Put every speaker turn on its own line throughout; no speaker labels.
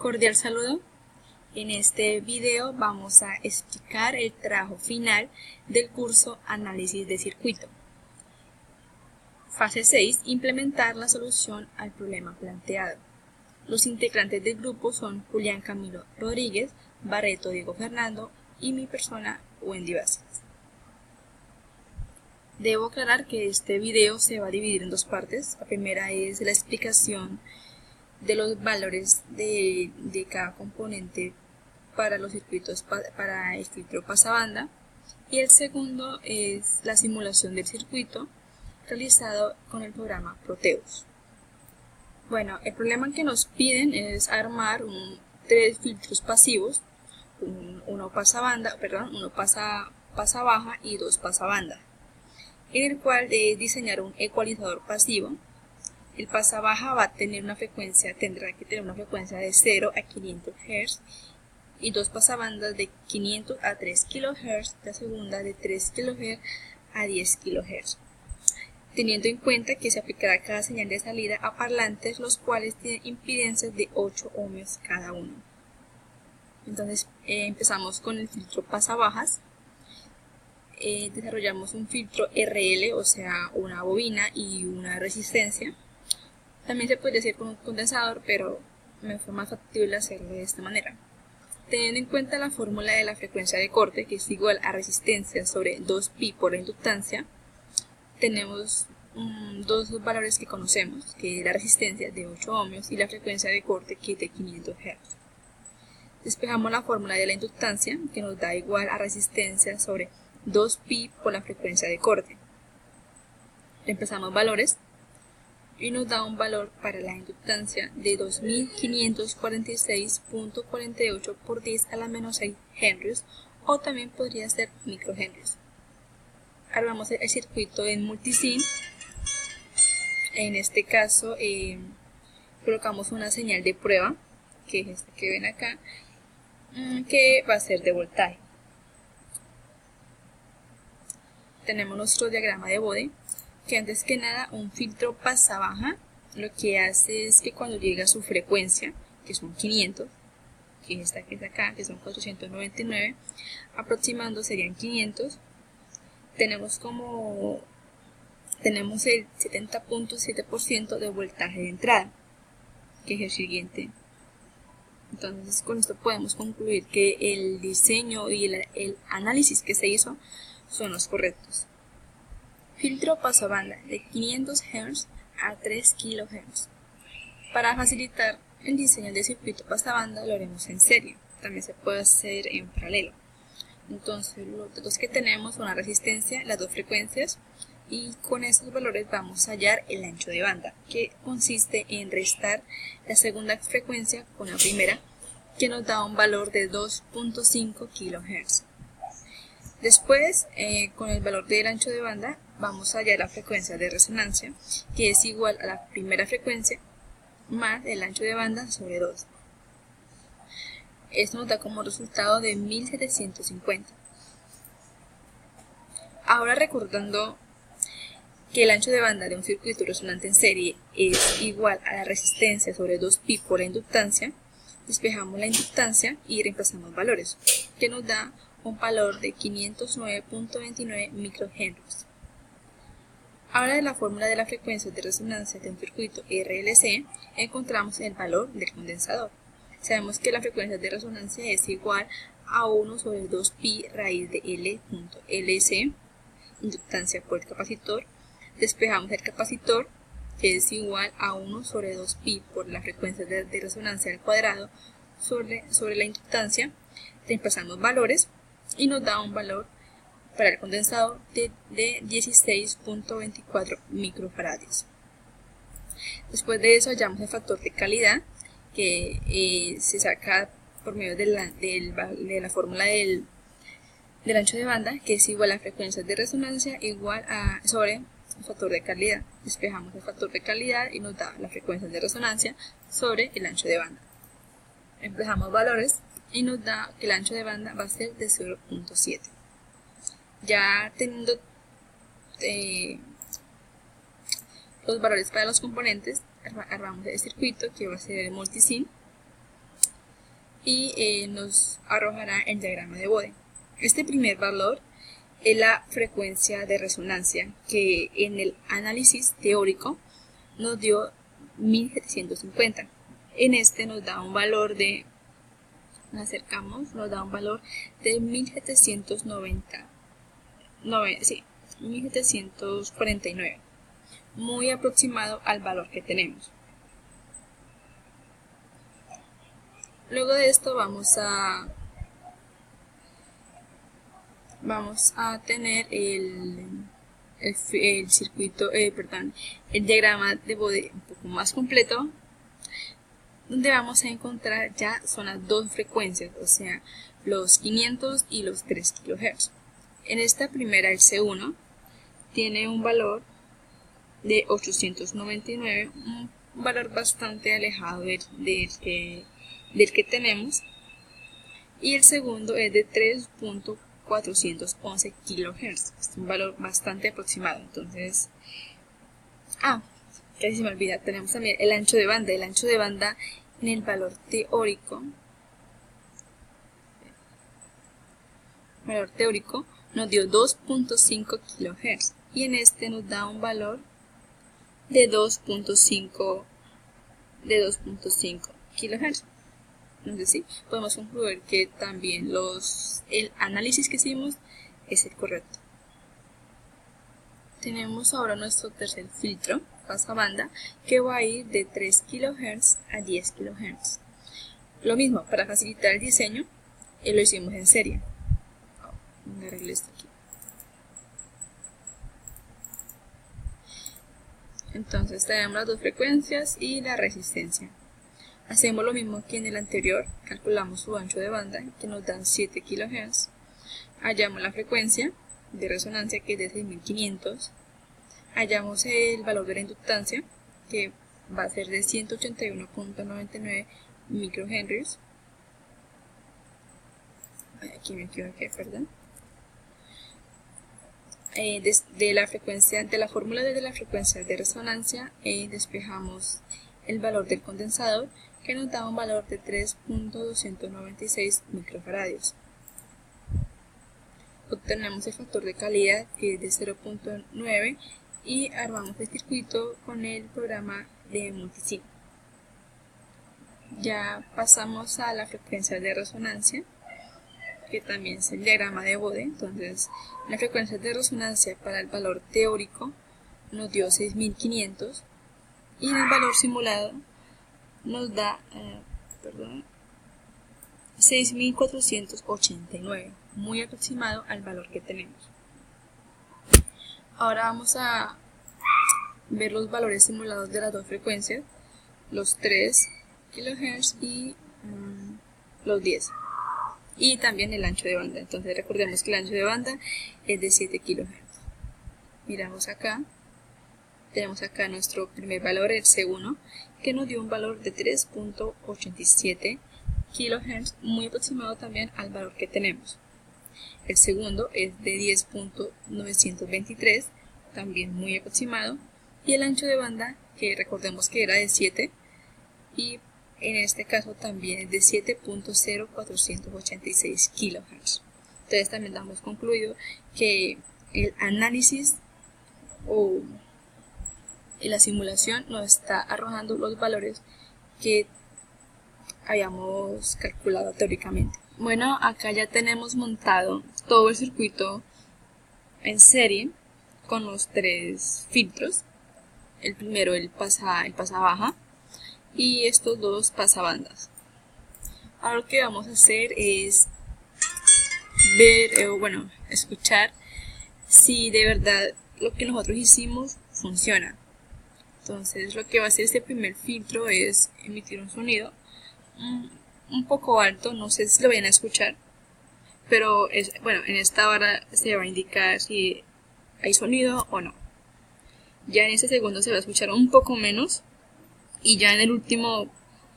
Cordial saludo. En este video vamos a explicar el trabajo final del curso Análisis de circuito. Fase 6. Implementar la solución al problema planteado. Los integrantes del grupo son Julián Camilo Rodríguez, Barreto Diego Fernando y mi persona Wendy Vázquez. Debo aclarar que este video se va a dividir en dos partes. La primera es la explicación de los valores de cada componente para los circuitos para el filtro pasabanda, y el segundo es la simulación del circuito realizado con el programa Proteus. Bueno, el problema que nos piden es armar tres filtros pasivos, uno pasabanda, uno pasa baja y dos pasabanda, en el cual debe diseñar un ecualizador pasivo. El pasabaja tendrá que tener una frecuencia de 0 a 500 Hz y dos pasabandas de 500 a 3 kHz, la segunda de 3 kHz a 10 kHz, teniendo en cuenta que se aplicará cada señal de salida a parlantes, los cuales tienen impedancias de 8 ohmios cada uno. Entonces empezamos con el filtro pasabajas. Desarrollamos un filtro RL, o sea, una bobina y una resistencia. También se puede hacer con un condensador, pero me fue más factible hacerlo de esta manera. Teniendo en cuenta la fórmula de la frecuencia de corte, que es igual a resistencia sobre 2pi por la inductancia, tenemos dos valores que conocemos, que es la resistencia de 8 ohmios y la frecuencia de corte, que es de 500 Hz. Despejamos la fórmula de la inductancia, que nos da igual a resistencia sobre 2pi por la frecuencia de corte. Reemplazamos valores y nos da un valor para la inductancia de 2546.48 por 10 a la menos 6 henrios, o también podría ser microhenrios. Armamos el circuito en multisim. En este caso colocamos una señal de prueba, que es esta que ven acá, que va a ser de voltaje. Tenemos nuestro diagrama de Bode, que antes que nada un filtro pasabaja lo que hace es que cuando llega a su frecuencia, que son 500, que es esta que es acá, que son 499, aproximando serían 500, tenemos el 70.7% de voltaje de entrada, que es el siguiente. Entonces con esto podemos concluir que el diseño y el análisis que se hizo son los correctos. Filtro pasabanda de 500 Hz a 3 kHz. Para facilitar el diseño de circuito pasabanda lo haremos en serie, también se puede hacer en paralelo. Entonces los datos que tenemos son la resistencia, las dos frecuencias, y con esos valores vamos a hallar el ancho de banda, que consiste en restar la segunda frecuencia con la primera, que nos da un valor de 2.5 kHz. Después, con el valor del ancho de banda, vamos a hallar la frecuencia de resonancia, que es igual a la primera frecuencia más el ancho de banda sobre 2. Esto nos da como resultado de 1750. Ahora, recordando que el ancho de banda de un circuito resonante en serie es igual a la resistencia sobre 2pi por la inductancia, despejamos la inductancia y reemplazamos valores, que nos da un valor de 509.29 microhenrios. Ahora, de la fórmula de la frecuencia de resonancia de un circuito RLC encontramos el valor del condensador. Sabemos que la frecuencia de resonancia es igual a 1 sobre 2pi raíz de L.LC, inductancia por el capacitor. Despejamos el capacitor, que es igual a 1 sobre 2pi por la frecuencia de resonancia al cuadrado sobre la inductancia. Reemplazamos valores y nos da un valor para el condensador de 16.24 microfaradios. Después de eso hallamos el factor de calidad, que se saca por medio de la fórmula del ancho de banda, que es igual a la frecuencia de resonancia igual a sobre el factor de calidad. Despejamos el factor de calidad y nos da la frecuencia de resonancia sobre el ancho de banda. Empezamos valores y nos da que el ancho de banda va a ser de 0.7. Ya teniendo los valores para los componentes, armamos el circuito, que va a ser el multisim. y nos arrojará el diagrama de Bode. Este primer valor es la frecuencia de resonancia, que en el análisis teórico nos dio 1750. En este nos da un valor de, nos da un valor de 1749, muy aproximado al valor que tenemos. Luego de esto vamos a tener el circuito, el diagrama de Bode un poco más completo, donde vamos a encontrar ya son las dos frecuencias, o sea, los 500 y los 3 kHz. En esta primera, el C1, tiene un valor de 899, un valor bastante alejado del que tenemos, y el segundo es de 3.411 kHz, es un valor bastante aproximado. Entonces, casi se me olvida, tenemos también el ancho de banda. El ancho de banda en el valor teórico nos dio 2.5 kHz y en este nos da un valor de 2.5 kHz. Entonces sí, podemos concluir que también el análisis que hicimos es el correcto. Tenemos ahora nuestro tercer filtro, pasabanda, que va a ir de 3 kHz a 10 kHz. Lo mismo, para facilitar el diseño, lo hicimos en serie. Voy a arreglar esto aquí. Entonces tenemos las dos frecuencias y la resistencia. Hacemos lo mismo que en el anterior, calculamos su ancho de banda, que nos dan 7 kHz. Hallamos la frecuencia de resonancia, que es de 6500. Hallamos el valor de la inductancia, que va a ser de 181.99 microhenries. Aquí me equivoqué, perdón. De la fórmula de la frecuencia de resonancia, despejamos el valor del condensador, que nos da un valor de 3.296 microfaradios. Obtenemos el factor de calidad, que es de 0.9, y armamos el circuito con el programa de Multisim. Ya pasamos a la frecuencia de resonancia, que también es el diagrama de Bode. Entonces, la frecuencia de resonancia para el valor teórico nos dio 6500 y en el valor simulado nos da 6489, muy aproximado al valor que tenemos. Ahora vamos a ver los valores simulados de las dos frecuencias, los 3 kHz y los 10, y también el ancho de banda. Entonces recordemos que el ancho de banda es de 7 kHz. Miramos acá, tenemos acá nuestro primer valor, el C1, que nos dio un valor de 3.87 kHz, muy aproximado también al valor que tenemos. El segundo es de 10.923, también muy aproximado, y el ancho de banda, que recordemos que era de 7, y en este caso también es de 7.0486 kHz. Entonces también damos concluido que el análisis o la simulación nos está arrojando los valores que habíamos calculado teóricamente. Bueno, acá ya tenemos montado todo el circuito en serie con los tres filtros. El primero, el pasabaja, y estos dos pasabandas. Ahora lo que vamos a hacer es ver, escuchar si de verdad lo que nosotros hicimos funciona. Entonces lo que va a hacer este primer filtro es emitir un sonido un poco alto, no sé si lo vayan a escuchar, pero en esta hora se va a indicar si hay sonido o no. Ya en ese segundo se va a escuchar un poco menos, y ya en el último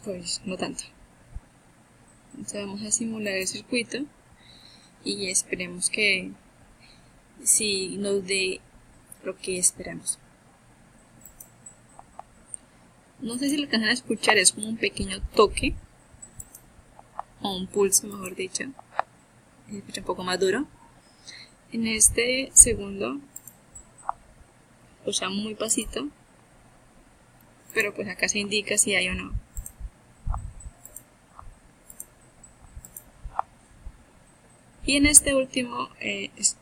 pues no tanto. Entonces vamos a simular el circuito y esperemos que sí nos dé lo que esperamos. No sé si lo alcanzan a escuchar, es como un pequeño toque, o un pulso, mejor dicho. Se escucha un poco más duro. En este segundo, escucha muy pasito, pero pues acá se indica si hay o no. Y en este último es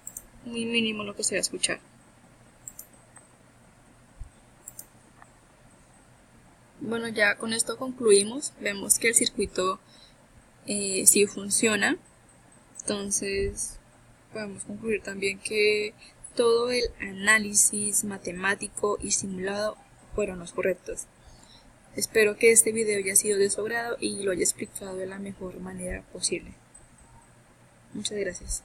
muy mínimo lo que se va a escuchar. Bueno, ya con esto concluimos. Vemos que el circuito sí funciona. Entonces podemos concluir también que todo el análisis matemático y simulado fueron los correctos. Espero que este video haya sido de su agrado y lo haya explicado de la mejor manera posible. Muchas gracias.